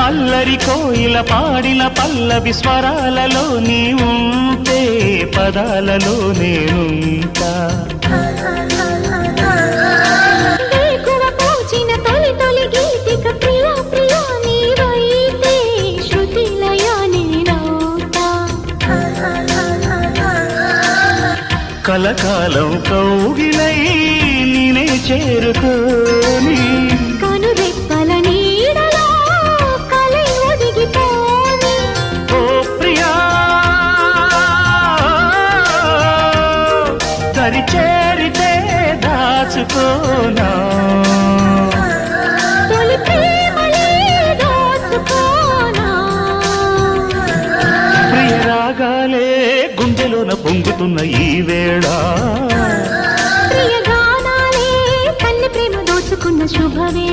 అల్లరి కోయిల పాడిన పల్లవి స్వరాలలో నీ ఉంటే పదాలలో నేనుంటా వేకువ పూచిన తొలి తొలి గీతిక ప్రియా ప్రియా నీవైతే శృతిలయ నేనవుతా కలకాలం కౌగిలై నేనే చేరుకోని కనురెప్పల నీడలో కలై ఒదిగిపోని ఓ ప్రియా దరి చేరితే దాచుకోనా తొలి ప్రేమలే దోచుకోనా ప్రియ రాగాలే గుండెలోన పొంగుతున్న ఈ వేళ ప్రియ గానాలే కన్నె ప్రేమ దోచుకున్న శుభవే